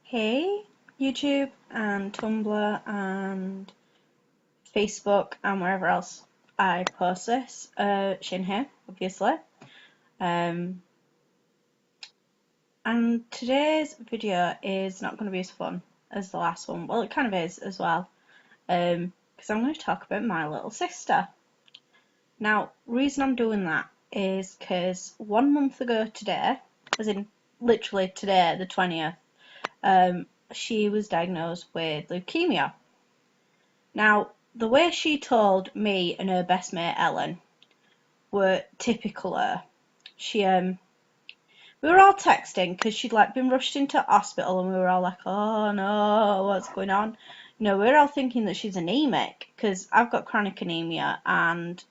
Hey, YouTube and Tumblr and Facebook and wherever else I post this. Shin here, obviously. Um, and today's video is not going to be as fun as the last one. Well, it kind of is as well. Because I'm going to talk about my little sister. Now, reason I'm doing that is because 1 month ago today, as in literally today, the 20th, she was diagnosed with leukemia. Now, the way she told me and her best mate Ellen were typical her. We were all texting because she'd been rushed into hospital, and we were all like, "Oh no, what's going on?" We were all thinking that she's anemic because I've got chronic anemia, and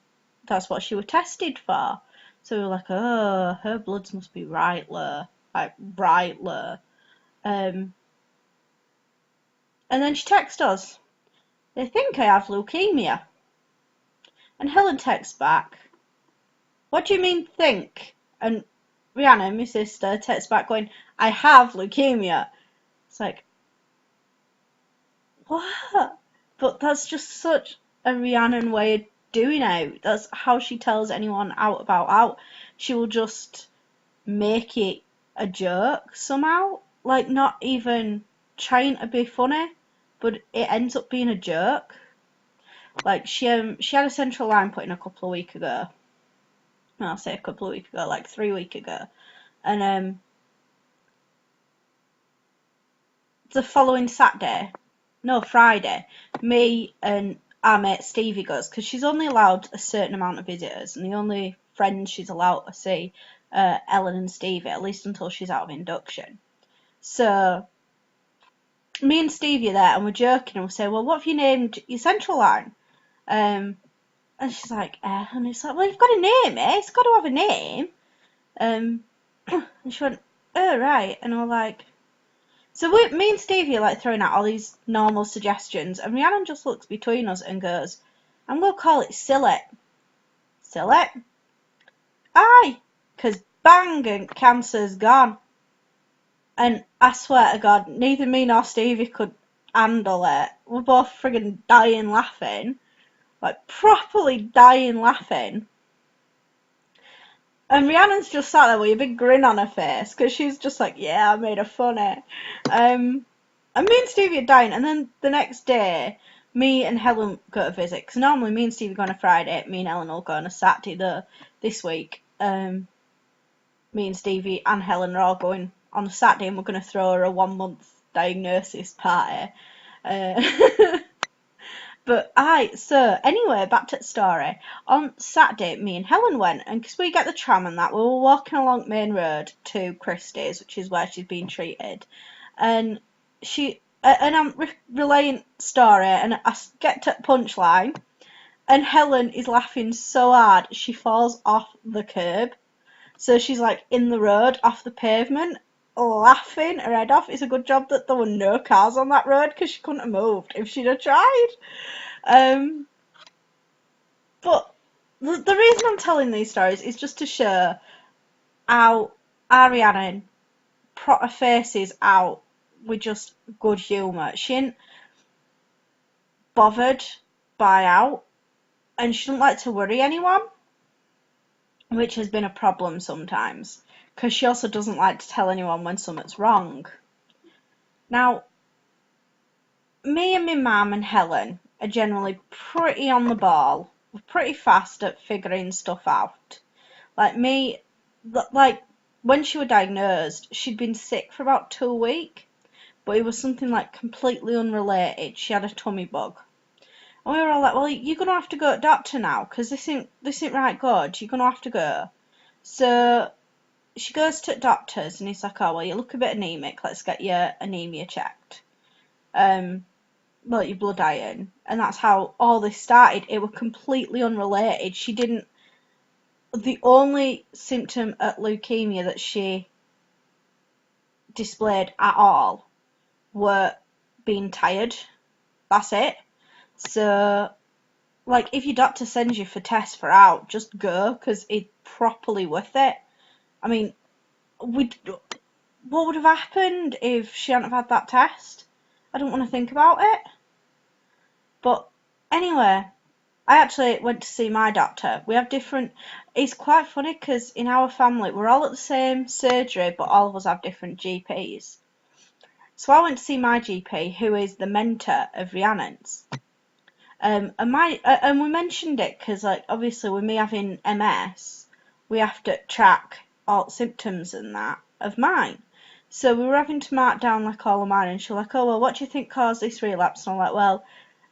that's what she was tested for. So we were like, "Oh, her bloods must be right low, like right low." And then she texted us, "They think I have leukemia." And Helen texts back, "What do you mean think?" And Rhiannon, my sister, texts back going, "I have leukemia." It's like, what? But that's just such a Rhiannon way of doing it. That's how she tells anyone out about out. She will just make it a joke somehow. Like, not even trying to be funny, but it ends up being a joke. Like, she had a central line put in a couple of weeks ago. I'll say a couple of weeks ago, like 3 weeks ago. And the following Friday, me and our mate Stevie goes, because she's only allowed a certain amount of visitors, and the only friends she's allowed to see are Ellen and Stevie, at least until she's out of induction. So me and Stevie are there, and we're joking, and we say, "Well, what have you named your central line?" And she's like, and it's like, "Well, you've got to name it. It's got to have a name." And she went, "Oh, right." And we're like, so me and Stevie are throwing out all these normal suggestions, and Rhiannon just looks between us and goes, "I'm going to call it Sillet." Sillet? Aye, 'cause bang, and cancer's gone. And I swear to God, neither me nor Stevie could handle it. We're both friggin' dying laughing. Like, properly dying laughing. And Rhiannon's just sat there with a big grin on her face, because she's just like, "Yeah, I made her funny." And me and Stevie are dying, and then the next day, me and Helen go to visit, because normally me and Stevie go on a Friday, me and Helen will go on a Saturday. This week, me and Stevie and Helen are all going on a Saturday, and we're going to throw her a 1 month diagnosis party. But so anyway, back to the story. On Saturday, me and Helen went, and because we get the tram and that, we were walking along Main Road to Christie's, which is where she's been treated. And I'm relaying story, and I get to punchline, and Helen is laughing so hard she falls off the curb. So she's in the road, off the pavement, laughing her head off. It's a good job that there were no cars on that road, because she couldn't have moved if she'd have tried. But the reason I'm telling these stories is just to show how Rhiannon put her faces out with just good humour. She ain't bothered by out, and she doesn't like to worry anyone, which has been a problem sometimes, because she also doesn't like to tell anyone when something's wrong. Now, me and my mum and Helen are generally pretty on the ball. We're pretty fast at figuring stuff out. When she was diagnosed, she'd been sick for about 2 weeks, but it was something completely unrelated. She had a tummy bug. And we were all like, "Well, you're going to have to go to doctor now, because this ain't right good. You're going to have to go." So she goes to doctors, and he's like, "Oh, well, you look a bit anemic. Let's get your anemia checked. Your blood iron." And that's how all this started. It was completely unrelated. The only symptom at leukemia that she displayed at all were being tired. That's it. So, if your doctor sends you for tests for out, just go, because it's properly worth it. I mean, what would have happened if she hadn't have had that test? I don't want to think about it. But anyway, I actually went to see my doctor. We have different. It's quite funny because in our family we're all at the same surgery, but all of us have different GPs. So I went to see my GP, who is the mentor of Rhiannon's. And we mentioned it because, like, obviously with me having MS, we have to track all symptoms and that of mine. So we were having to mark down like all of mine, and she was like, "Oh well, what do you think caused this relapse?" And I'm like, "Well,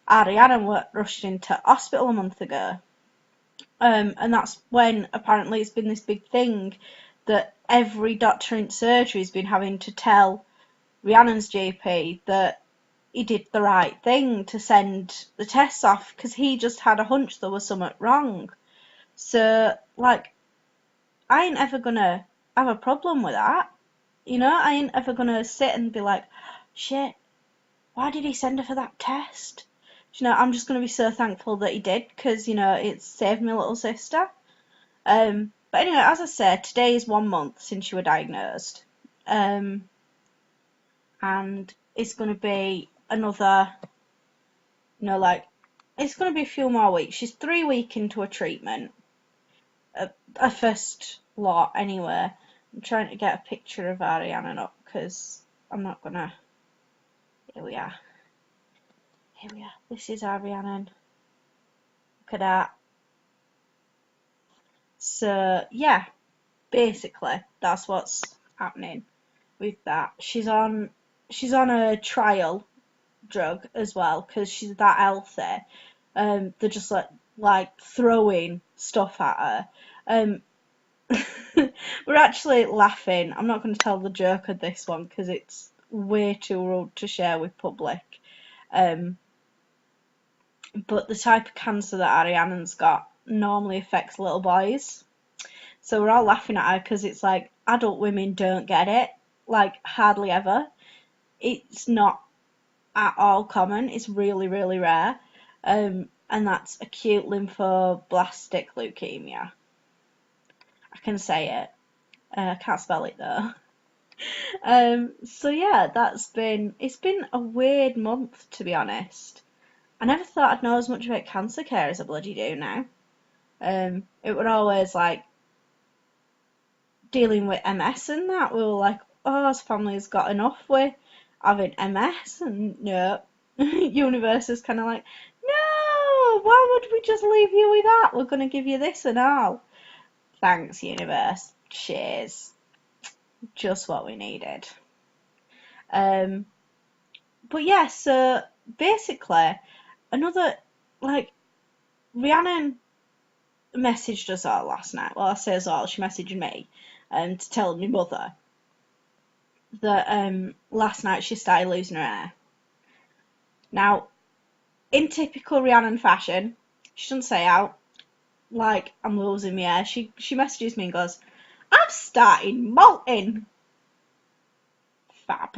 Rhiannon were rushed into hospital a month ago." And that's when apparently it's been this big thing that every doctor in surgery has been having to tell Rhiannon's GP that he did the right thing to send the tests off because he just had a hunch there was something wrong. So, like, I ain't ever gonna have a problem with that. You know, I ain't ever gonna sit and be like, shit, why did he send her for that test? You know, I'm just gonna be so thankful that he did because, you know, it saved my little sister. But anyway, as I said, today is 1 month since you were diagnosed. And it's gonna be another, you know, like, it's going to be a few more weeks. She's 3 weeks into a treatment. A first lot, anyway. I'm trying to get a picture of Rhiannon up because I'm not going to. Here we are. Here we are. This is Rhiannon. Look at that. So, yeah, basically, that's what's happening with that. She's on a trial drug as well because she's that healthy. They're just like throwing stuff at her. We're actually laughing. I'm not going to tell the joke of this one because it's way too rude to share with public. But the type of cancer that Rhiannon's got normally affects little boys. So we're all laughing at her because it's like adult women don't get it, like hardly ever. It's not at all common. It's really, really rare. And that's acute lymphoblastic leukemia. I can say it. I can't spell it though. So yeah, it's been a weird month to be honest. I never thought I'd know as much about cancer care as I bloody do now. It were always like dealing with MS and that. We were like, oh, his family's got enough with having MS, and no, universe is kind of like, no, why would we just leave you with that? We're gonna give you this and all. Thanks, universe. Cheers. Just what we needed. But yeah, so basically, another, like, Rhiannon messaged us all last night. Well, I say us all, she messaged me to tell my mother that last night she started losing her hair. Now, in typical Rhiannon fashion, she doesn't say out, like, I'm losing my hair. She messages me and goes, I'm starting molting. Fab.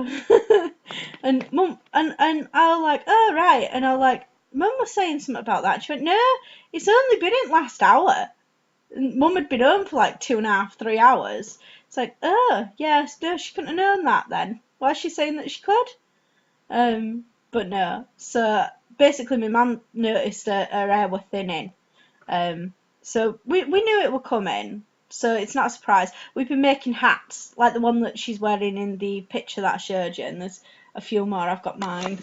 And mum and I was like, oh right, and I was like, mum was saying something about that. She went, no, it's only been in last hour. And mum had been home for like 2.5, 3 hours. It's like, oh yes, no, she couldn't have known that then. Why is she saying that she could? But no. So basically, my mum noticed her hair was thinning. So we knew it would come in. So it's not a surprise. We've been making hats, like the one that she's wearing in the picture that I showed you, and there's a few more. I've got mine.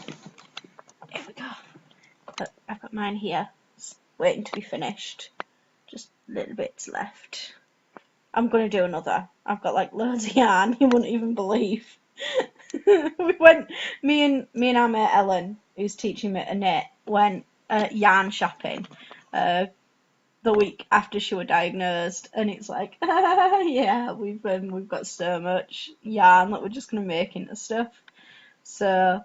Here we go. I've got mine here. It's waiting to be finished. Just little bits left. I'm going to do another. I've got like loads of yarn you wouldn't even believe. Me and our mate Ellen, who's teaching me to knit, went yarn shopping the week after she was diagnosed, and it's like, yeah, we've got so much yarn that we're just gonna make into stuff. So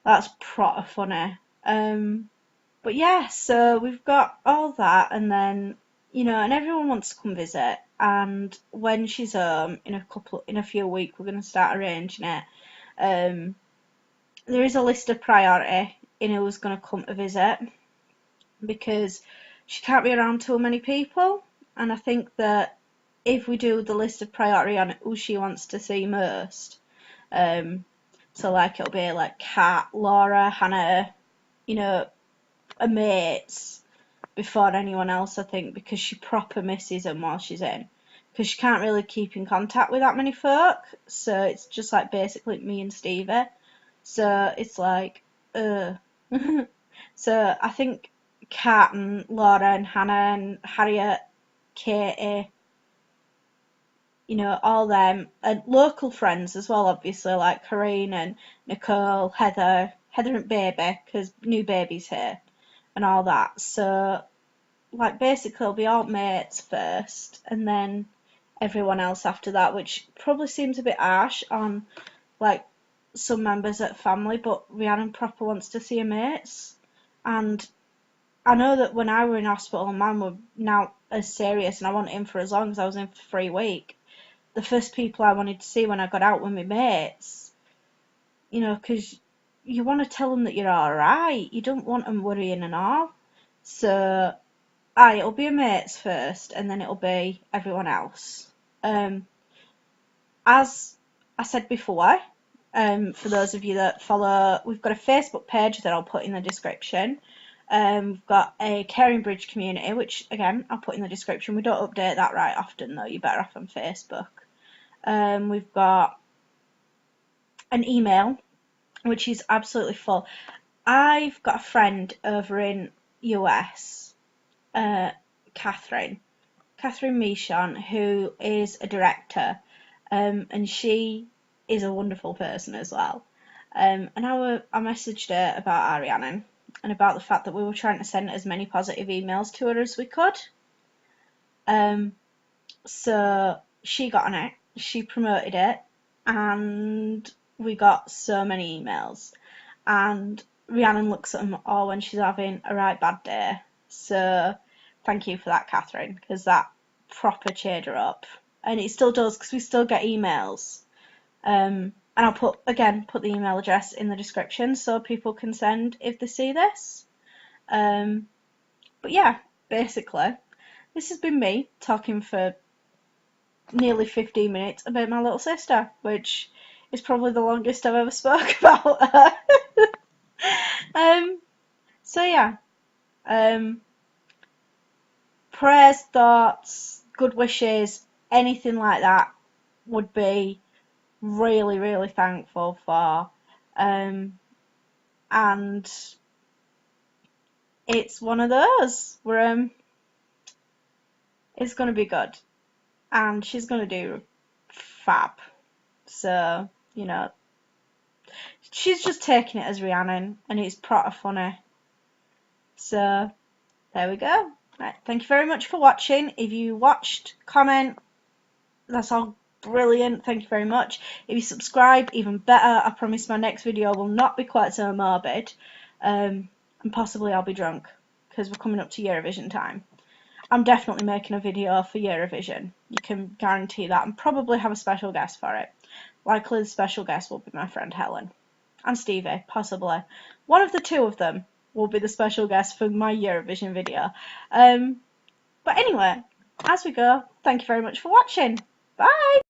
that's proper funny. But yeah, so we've got all that, and then and everyone wants to come visit. And when she's home in a few weeks, we're gonna start arranging it. There is a list of priority in who's gonna come to visit because she can't be around too many people, and I think that if we do the list of priority on who she wants to see most, so like it'll be like Kat, Laura, Hannah, you know, her mates before anyone else, I think, because she proper misses them while she's in. Because she can't really keep in contact with that many folk, so it's just like basically me and Stevie. So it's like, So I think Kat and Laura and Hannah and Harriet, Katie, you know, all them, and local friends as well, obviously, like Corrine and Nicole, Heather and Baby, because new baby's here, and all that. So, like, basically, it'll be all mates first, and then everyone else after that, which probably seems a bit harsh on, like, some members at family, but Rhiannon proper wants to see her mates. And I know that when I were in hospital and Mum were now as serious, and I wasn't in for as long as I was in for 3 weeks, the first people I wanted to see when I got out were my mates, you know, because you want to tell them that you're alright. You don't want them worrying and all. So, it'll be your mates first, and then it'll be everyone else. As I said before, for those of you that follow, we've got a Facebook page that I'll put in the description. We've got a Caring Bridge community, which, again, I'll put in the description. We don't update that right often, though. You're better off on Facebook. We've got an email, which is absolutely full. I've got a friend over in US, Catherine Michon, who is a director, and she is a wonderful person as well. And I messaged her about Rhiannon and about the fact that we were trying to send as many positive emails to her as we could. So she got on it, she promoted it, and we got so many emails. And Rhiannon looks at them all when she's having a right bad day. So thank you for that, Catherine, because that proper cheered her up. And it still does, because we still get emails. And I'll put the email address in the description so people can send if they see this. But yeah, basically, this has been me talking for nearly 15 minutes about my little sister, which is probably the longest I've ever spoke about her. So yeah, prayers, thoughts, good wishes, anything like that would be really, really thankful for. And it's one of those where it's going to be good, and she's going to do fab. So, you know, she's just taking it as Rhiannon, and it's proper funny. So, there we go. Right, thank you very much for watching. If you watched, comment, that's all brilliant. Thank you very much. If you subscribe, even better. I promise my next video will not be quite so morbid. And possibly I'll be drunk, because we're coming up to Eurovision time. I'm definitely making a video for Eurovision. You can guarantee that, and probably have a special guest for it. Likely the special guest will be my friend Helen. And Stevie, possibly. One of the two of them will be the special guest for my Eurovision video. But anyway, as we go, thank you very much for watching. Bye!